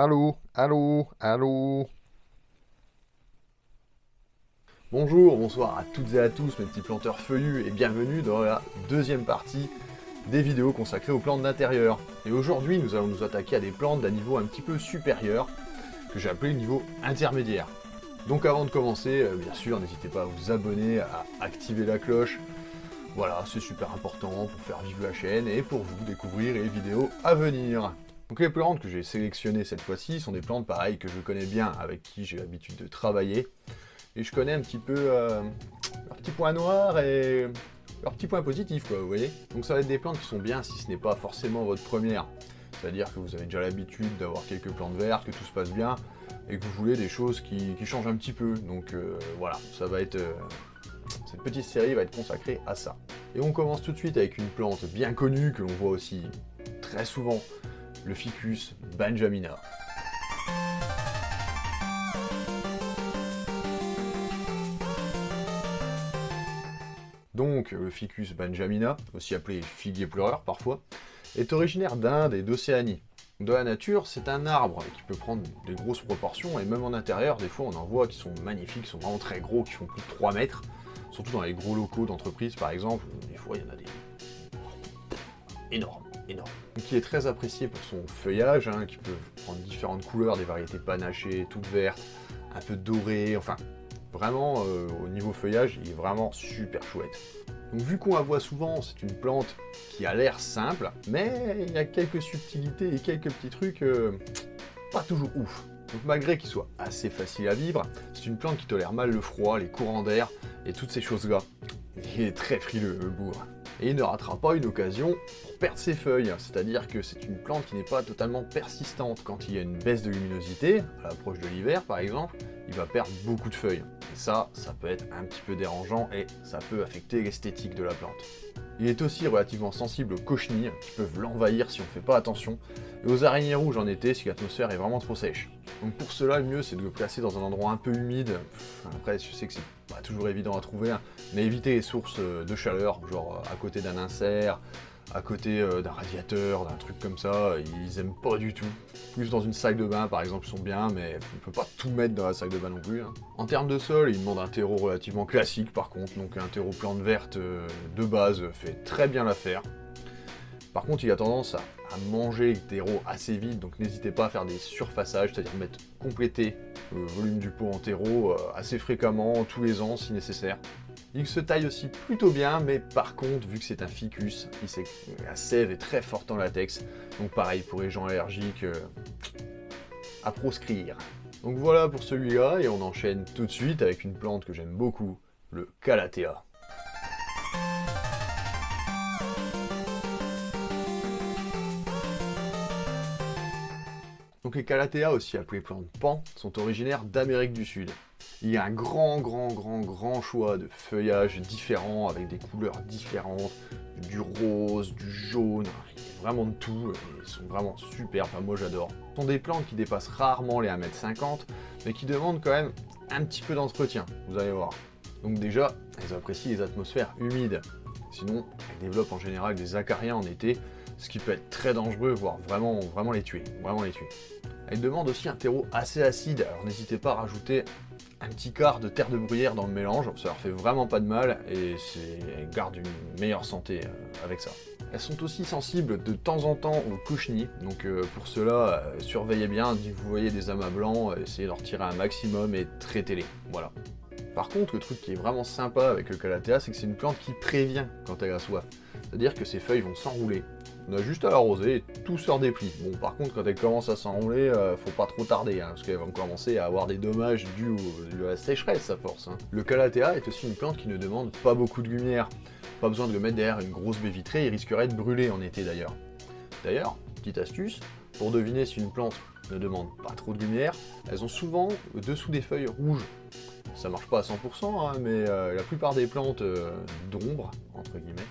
Allô, allô, allô. Bonjour, bonsoir à toutes et à tous mes petits planteurs feuillus et bienvenue dans la deuxième partie des vidéos consacrées aux plantes d'intérieur. Et aujourd'hui nous allons nous attaquer à des plantes d'un niveau un petit peu supérieur, que j'ai appelé le niveau intermédiaire. Donc avant de commencer, bien sûr, n'hésitez pas à vous abonner, à activer la cloche. Voilà, c'est super important pour faire vivre la chaîne et pour vous découvrir les vidéos à venir. Donc les plantes que j'ai sélectionnées cette fois-ci sont des plantes pareilles que je connais bien, avec qui j'ai l'habitude de travailler. Et je connais un petit peu leurs petits points noirs et leurs petits points positifs, quoi, vous voyez. Donc ça va être des plantes qui sont bien si ce n'est pas forcément votre première. C'est-à-dire que vous avez déjà l'habitude d'avoir quelques plantes vertes, que tout se passe bien, et que vous voulez des choses qui changent un petit peu. Donc voilà, ça va être... cette petite série va être consacrée à ça. Et on commence tout de suite avec une plante bien connue, que l'on voit aussi très souvent, le Ficus benjamina. Donc, le Ficus benjamina, aussi appelé figuier pleureur parfois, est originaire d'Inde et d'Océanie. Dans la nature, c'est un arbre qui peut prendre des grosses proportions, et même en intérieur, des fois on en voit qui sont magnifiques, qui sont vraiment très gros, qui font plus de 3 mètres, surtout dans les gros locaux d'entreprise par exemple, des fois il y en a des énormes. Qui est très apprécié pour son feuillage, qui peut prendre différentes couleurs, des variétés panachées, toutes vertes, un peu dorées, enfin, vraiment, au niveau feuillage, il est vraiment super chouette. Donc vu qu'on la voit souvent, c'est une plante qui a l'air simple, mais il y a quelques subtilités et quelques petits trucs pas toujours ouf. Donc malgré qu'il soit assez facile à vivre, c'est une plante qui tolère mal le froid, les courants d'air et toutes ces choses-là. Il est très frileux, le bourre. Et il ne ratera pas une occasion pour perdre ses feuilles, c'est-à-dire que c'est une plante qui n'est pas totalement persistante. Quand il y a une baisse de luminosité, à l'approche de l'hiver par exemple, il va perdre beaucoup de feuilles. Et ça peut être un petit peu dérangeant et ça peut affecter l'esthétique de la plante. Il est aussi relativement sensible aux cochenilles qui peuvent l'envahir si on ne fait pas attention, et aux araignées rouges en été si l'atmosphère est vraiment trop sèche. Donc pour cela, le mieux c'est de le placer dans un endroit un peu humide. Après, je sais que c'est pas toujours évident à trouver, mais éviter les sources de chaleur, genre à côté d'un insert, à côté d'un radiateur, d'un truc comme ça, ils aiment pas du tout. Plus dans une salle de bain par exemple, ils sont bien, mais on peut pas tout mettre dans la salle de bain non plus. En termes de sol, ils demandent un terreau relativement classique par contre, donc un terreau plante verte de base fait très bien l'affaire. Par contre, il a tendance à manger le terreau assez vite, donc n'hésitez pas à faire des surfaçages, c'est-à-dire compléter le volume du pot en terreau assez fréquemment, tous les ans si nécessaire. Il se taille aussi plutôt bien, mais par contre, vu que c'est un ficus, la sève est très forte en latex, donc pareil pour les gens allergiques, à proscrire. Donc voilà pour celui-là, et on enchaîne tout de suite avec une plante que j'aime beaucoup, le calathea. Donc les calathea, aussi appelées plantes pan, sont originaires d'Amérique du Sud. Il y a un grand choix de feuillages différents, avec des couleurs différentes, du rose, du jaune, il y a vraiment de tout, et ils sont vraiment super, enfin moi j'adore. Ce sont des plantes qui dépassent rarement les 1,50 m, mais qui demandent quand même un petit peu d'entretien, vous allez voir. Donc déjà, elles apprécient les atmosphères humides, sinon elles développent en général des acariens en été, ce qui peut être très dangereux, voire vraiment les tuer, Elles demandent aussi un terreau assez acide, alors n'hésitez pas à rajouter un petit quart de terre de bruyère dans le mélange, ça leur fait vraiment pas de mal et elles gardent une meilleure santé avec ça. Elles sont aussi sensibles de temps en temps aux cochenilles, donc pour cela, surveillez bien, si vous voyez des amas blancs, essayez d'en retirer un maximum et traitez-les, voilà. Par contre, le truc qui est vraiment sympa avec le calathea, c'est que c'est une plante qui prévient quand elle a soif. C'est-à-dire que ses feuilles vont s'enrouler. On a juste à l'arroser et tout sort des plis. Bon, par contre, quand elle commence à s'enrouler, faut pas trop tarder, parce qu'elle va commencer à avoir des dommages dus à la sécheresse à force. Le calathea est aussi une plante qui ne demande pas beaucoup de lumière. Pas besoin de le mettre derrière une grosse baie vitrée, il risquerait de brûler en été d'ailleurs. D'ailleurs, petite astuce, pour deviner si une plante ne demande pas trop de lumière, elles ont souvent au-dessous des feuilles rouges. Ça marche pas à 100%, mais la plupart des plantes d'ombre, entre guillemets,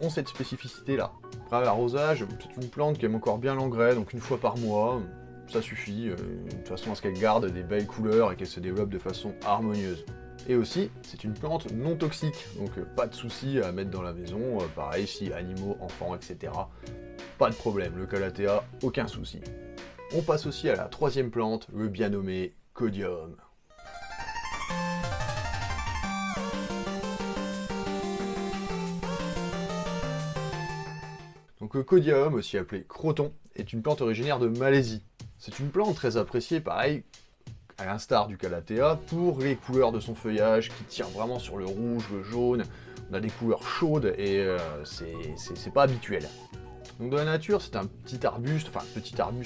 ont cette spécificité-là. Après l'arrosage, c'est une plante qui aime encore bien l'engrais, donc une fois par mois, ça suffit, de façon à ce qu'elle garde des belles couleurs et qu'elle se développe de façon harmonieuse. Et aussi, c'est une plante non toxique, donc pas de souci à mettre dans la maison, pareil si animaux, enfants, etc. Pas de problème, le calathea, aucun souci. On passe aussi à la troisième plante, le bien nommé Codium. Donc le Codium, aussi appelé croton, est une plante originaire de Malaisie. C'est une plante très appréciée, pareil, à l'instar du Calathea, pour les couleurs de son feuillage qui tire vraiment sur le rouge, le jaune. On a des couleurs chaudes et c'est pas habituel. Donc dans la nature, c'est un petit arbuste,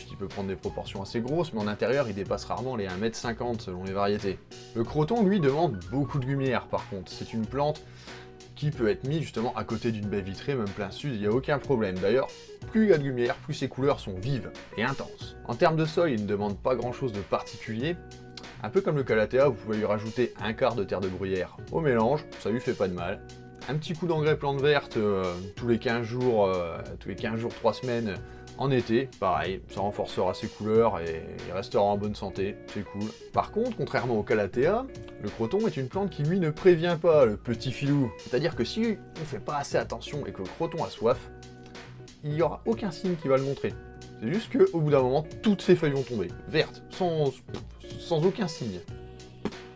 qui peut prendre des proportions assez grosses, mais en intérieur, il dépasse rarement les 1,50 m selon les variétés. Le croton, lui, demande beaucoup de lumière par contre. C'est une plante qui peut être mise justement à côté d'une baie vitrée, même plein sud, il n'y a aucun problème. D'ailleurs, plus il y a de lumière, plus ses couleurs sont vives et intenses. En termes de sol, il ne demande pas grand chose de particulier. Un peu comme le Calathea, vous pouvez lui rajouter un quart de terre de bruyère au mélange, ça lui fait pas de mal. Un petit coup d'engrais plante verte tous les 15 jours, 3 semaines en été, pareil, ça renforcera ses couleurs et il restera en bonne santé, c'est cool. Par contre, contrairement au Calathea, le croton est une plante qui lui ne prévient pas le petit filou. C'est-à-dire que si on ne fait pas assez attention et que le croton a soif, il n'y aura aucun signe qui va le montrer. C'est juste qu'au bout d'un moment, toutes ses feuilles vont tomber, vertes, sans aucun signe.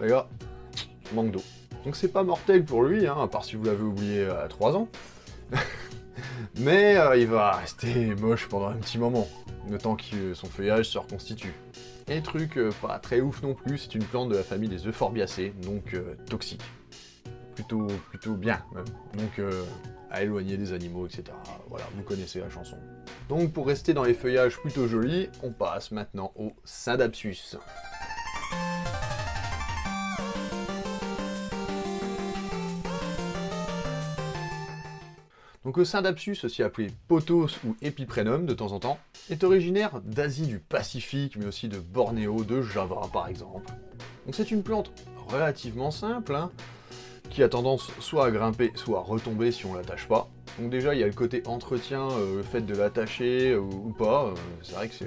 D'ailleurs, manque d'eau. Donc c'est pas mortel pour lui, à part si vous l'avez oublié à 3 ans. Mais il va rester moche pendant un petit moment, le temps que son feuillage se reconstitue. Et truc pas très ouf non plus, c'est une plante de la famille des Euphorbiaceae, donc toxique. Plutôt bien même. Donc à éloigner des animaux, etc. Voilà, vous connaissez la chanson. Donc pour rester dans les feuillages plutôt jolis, on passe maintenant au Scindapsus. Donc le Scindapsus, aussi appelé pothos ou epiprenum de temps en temps, est originaire d'Asie du Pacifique, mais aussi de Bornéo, de Java par exemple. Donc c'est une plante relativement simple, qui a tendance soit à grimper, soit à retomber si on l'attache pas. Donc déjà il y a le côté entretien, le fait de l'attacher ou pas, c'est vrai que ça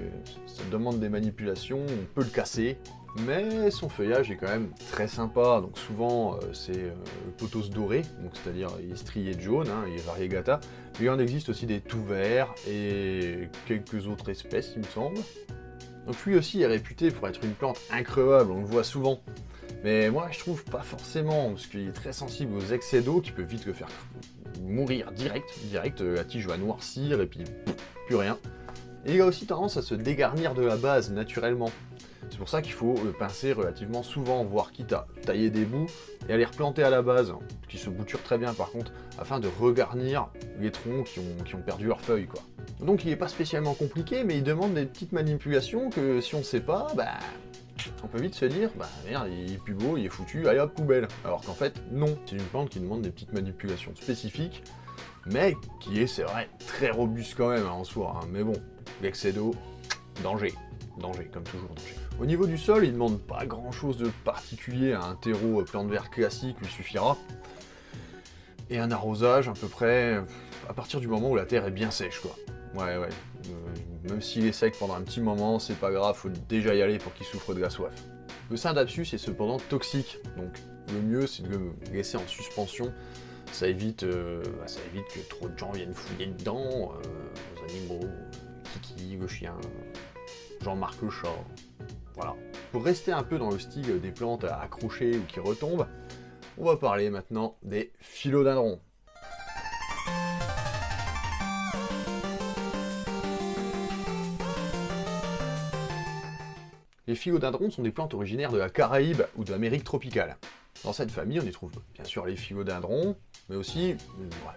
demande des manipulations, on peut le casser, mais son feuillage est quand même très sympa, donc souvent c'est le pothos doré, donc c'est-à-dire il est strié de jaune, il est variegata, mais il en existe aussi des tout verts et quelques autres espèces il me semble. Donc lui aussi est réputé pour être une plante increvable, on le voit souvent. Mais moi je trouve pas forcément, parce qu'il est très sensible aux excès d'eau qui peut vite le faire mourir direct, la tige va noircir et puis plus rien. Et il a aussi tendance à se dégarnir de la base naturellement. C'est pour ça qu'il faut le pincer relativement souvent, voire quitte à tailler des bouts et à les replanter à la base, qui se bouturent très bien par contre, afin de regarnir les troncs qui ont perdu leurs feuilles, quoi. Donc il n'est pas spécialement compliqué, mais il demande des petites manipulations que si on ne sait pas, on peut vite se dire, merde, il est plus beau, il est foutu, allez hop, poubelle. Alors qu'en fait, non, c'est une plante qui demande des petites manipulations spécifiques, mais qui est, c'est vrai, très robuste quand même en soi, mais bon, l'excès d'eau, danger, comme toujours, danger. Au niveau du sol, il ne demande pas grand chose de particulier, un terreau plante verte classique lui suffira, et un arrosage à peu près, à partir du moment où la terre est bien sèche, quoi. Ouais. Même s'il est sec pendant un petit moment, c'est pas grave, faut déjà y aller pour qu'il souffre de la soif. Le Scindapsus est cependant toxique, donc le mieux c'est de le laisser en suspension. Ça évite que trop de gens viennent fouiller dedans, les animaux, Kiki, le chien, Jean-Marc le chat, voilà. Pour rester un peu dans le style des plantes à accrocher ou qui retombent, on va parler maintenant des philodendrons. Les philodendrons sont des plantes originaires de la Caraïbe ou de l'Amérique tropicale. Dans cette famille, on y trouve bien sûr les philodendrons, mais aussi,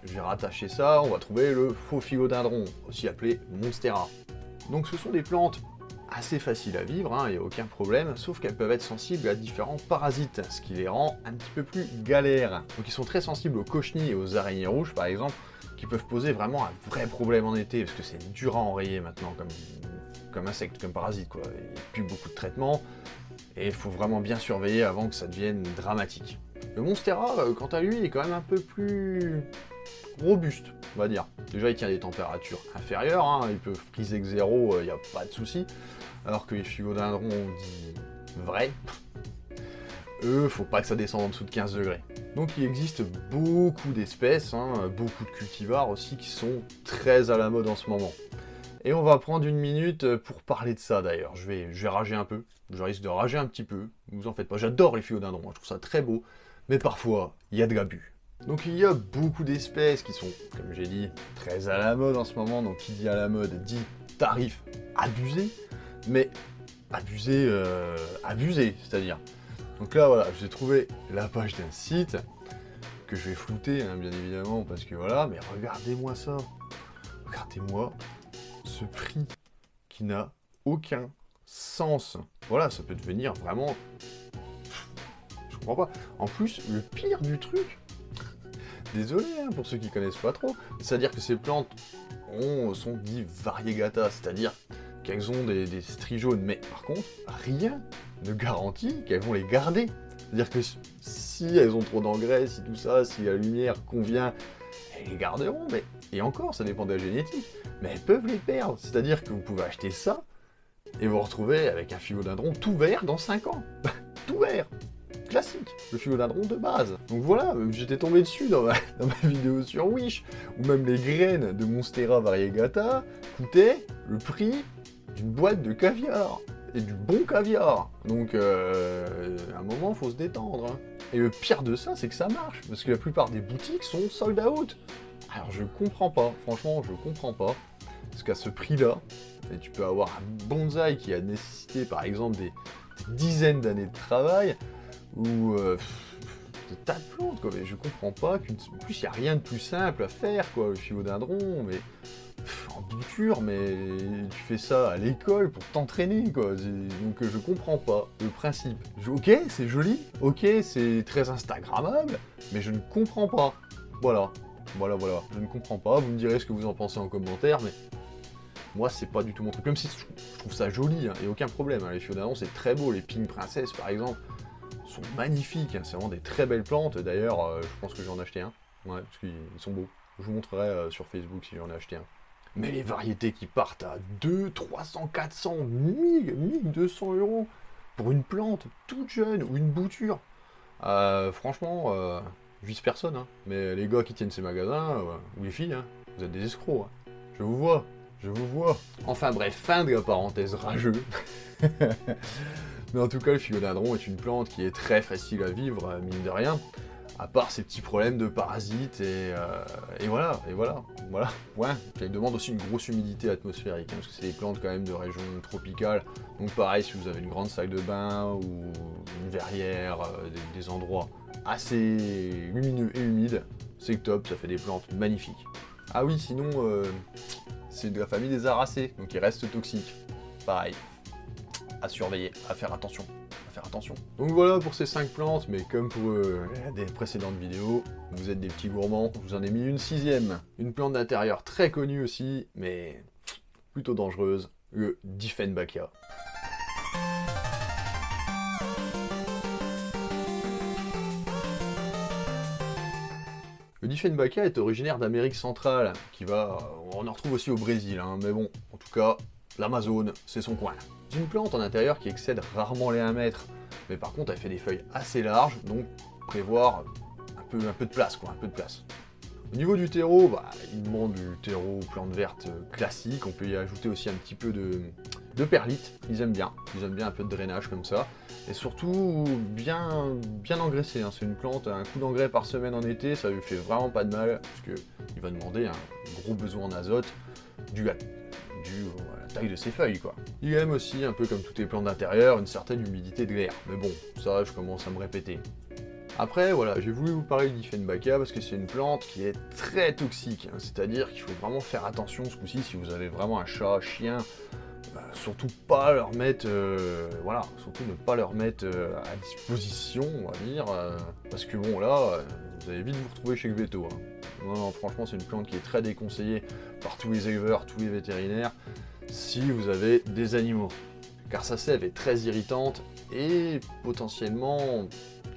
j'ai rattaché ça, on va trouver le faux philodendron, aussi appelé monstera. Donc ce sont des plantes assez faciles à vivre, il n'y a aucun problème, sauf qu'elles peuvent être sensibles à différents parasites, ce qui les rend un petit peu plus galères. Donc ils sont très sensibles aux cochenilles et aux araignées rouges par exemple, qui peuvent poser vraiment un vrai problème en été, parce que c'est dur à enrayer maintenant comme insecte, comme parasite, quoi. Il n'y a plus beaucoup de traitements, et il faut vraiment bien surveiller avant que ça devienne dramatique. Le monstera, quant à lui, est quand même un peu plus robuste, on va dire. Déjà, il tient des températures inférieures, il peut friser que 0, il n'y a pas de souci, alors que les philodendrons dits vrais, eux, faut pas que ça descende en dessous de 15 degrés. Donc il existe beaucoup d'espèces, beaucoup de cultivars aussi qui sont très à la mode en ce moment. Et on va prendre une minute pour parler de ça d'ailleurs. Je vais rager un peu, je risque de rager un petit peu, vous en faites pas. J'adore les philodendrons, je trouve ça très beau, mais parfois, il y a de l'abus. Donc il y a beaucoup d'espèces qui sont, comme j'ai dit, très à la mode en ce moment. Donc qui dit à la mode dit tarif abusé, mais abusé, c'est-à-dire. Donc là voilà, j'ai trouvé la page d'un site que je vais flouter, hein, bien évidemment, parce que voilà, mais regardez-moi ça. Regardez-moi ce prix qui n'a aucun sens. Voilà, ça peut devenir vraiment... Je comprends pas. En plus, le pire du truc, désolé hein, pour ceux qui connaissent pas trop, c'est-à-dire que ces plantes sont dites variegata, c'est-à-dire qu'elles ont des stries jaunes, mais par contre, rien ne garantit qu'elles vont les garder. C'est-à-dire que si elles ont trop d'engrais, si tout ça, si la lumière convient, elles les garderont, mais... Et encore, ça dépend de la génétique, mais elles peuvent les perdre. C'est-à-dire que vous pouvez acheter ça, et vous retrouver avec un philodendron tout vert dans 5 ans. Tout vert, classique, le philodendron de base. Donc voilà, j'étais tombé dessus dans ma vidéo sur Wish, où même les graines de Monstera variegata coûtaient le prix d'une boîte de caviar. Et du bon caviar. Donc à un moment, faut se détendre. Hein. Et le pire de ça, c'est que ça marche, parce que la plupart des boutiques sont sold out. Alors je comprends pas, franchement, je comprends pas. Parce qu'à ce prix-là, tu peux avoir un bonsaï qui a nécessité par exemple des dizaines d'années de travail, ou des tas de plantes, quoi. Mais je comprends pas en plus il n'y a rien de plus simple à faire, quoi, le philodendron, mais en bouture, mais tu fais ça à l'école pour t'entraîner, quoi. Donc je comprends pas le principe. Ok, c'est joli, ok, c'est très instagrammable, mais je ne comprends pas. Voilà. Voilà, je ne comprends pas, vous me direz ce que vous en pensez en commentaire, mais moi c'est pas du tout mon truc, même si je trouve ça joli, hein, et aucun problème, hein. Les philodendrons c'est très beau, les pygmes princesses par exemple, sont magnifiques, hein, c'est vraiment des très belles plantes, d'ailleurs je pense que j'en ai acheté un, ouais, parce qu'ils sont beaux, je vous montrerai sur Facebook si j'en ai acheté un. Mais les variétés qui partent à 200, 300, 400, 1000, 1200 euros pour une plante toute jeune ou une bouture, franchement... Je vise personne, hein. Mais les gars qui tiennent ces magasins, ou les filles, hein, vous êtes des escrocs. Hein. Je vous vois. Enfin bref, fin de la parenthèse rageux. Mais en tout cas, le philodendron est une plante qui est très facile à vivre, mine de rien. À part ces petits problèmes de parasites, et voilà. Ouais, elle demande aussi une grosse humidité atmosphérique, hein, parce que c'est des plantes quand même de région tropicale. Donc pareil, si vous avez une grande salle de bain, ou une verrière, des endroits assez lumineux et humides, c'est top, ça fait des plantes magnifiques. Ah oui, sinon, c'est de la famille des aracées, donc ils restent toxiques. Pareil, à surveiller, à faire attention. Donc voilà pour ces 5 plantes, mais comme pour des précédentes vidéos, vous êtes des petits gourmands, je vous en ai mis une 6ème. Une plante d'intérieur très connue aussi, mais plutôt dangereuse, le Dieffenbachia. Le Dieffenbachia est originaire d'Amérique centrale, on en retrouve aussi au Brésil, hein, mais bon, en tout cas, l'Amazone, c'est son coin. C'est une plante en intérieur qui excède rarement les 1 mètre, mais par contre elle fait des feuilles assez larges, donc prévoir un peu de place, quoi, un peu de place. Au niveau du terreau, il demande du terreau plante verte classique, on peut y ajouter aussi un petit peu de perlite, ils aiment bien un peu de drainage comme ça, et surtout bien engraissé, hein. C'est une plante, un coup d'engrais par semaine en été, ça lui fait vraiment pas de mal, parce qu'il va demander un gros besoin en azote, dû à la taille de ses feuilles, quoi. Il aime aussi, un peu comme toutes les plantes d'intérieur, une certaine humidité de l'air, mais bon, ça je commence à me répéter. Après, voilà, j'ai voulu vous parler du Dieffenbachia parce que c'est une plante qui est très toxique, hein, c'est-à-dire qu'il faut vraiment faire attention ce coup-ci si vous avez vraiment un chat, un chien, surtout pas leur mettre, surtout ne pas leur mettre à disposition, on va dire, parce que bon là, vous allez vite vous retrouver chez le veto. Hein. Non, franchement, c'est une plante qui est très déconseillée par tous les éleveurs, tous les vétérinaires, si vous avez des animaux. Car sa sève est très irritante et potentiellement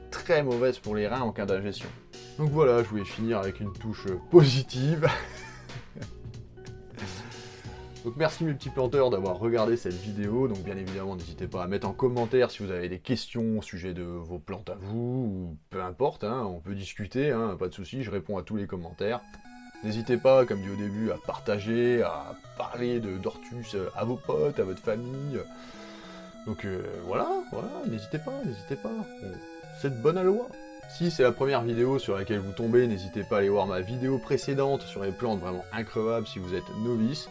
très mauvaise pour les reins en cas d'ingestion. Donc voilà, je voulais finir avec une touche positive. Donc merci mes petits planteurs d'avoir regardé cette vidéo, donc bien évidemment n'hésitez pas à mettre en commentaire si vous avez des questions au sujet de vos plantes à vous, ou peu importe, hein, on peut discuter, hein, pas de soucis, je réponds à tous les commentaires. N'hésitez pas, comme dit au début, à partager, à parler de d'Ortus à vos potes, à votre famille. Donc voilà, n'hésitez pas, n'hésitez pas. C'est de bonne loi. Si c'est la première vidéo sur laquelle vous tombez, n'hésitez pas à aller voir ma vidéo précédente sur les plantes vraiment increvables si vous êtes novice.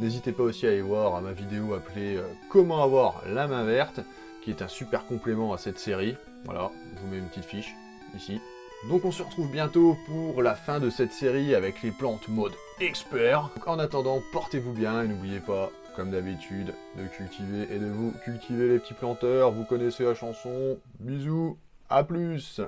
N'hésitez pas aussi à aller voir ma vidéo appelée Comment avoir la main verte, qui est un super complément à cette série. Voilà, je vous mets une petite fiche, ici. Donc on se retrouve bientôt pour la fin de cette série avec les plantes mode expert. Donc en attendant, portez-vous bien et n'oubliez pas, comme d'habitude, de cultiver et de vous cultiver les petits planteurs. Vous connaissez la chanson. Bisous, à plus.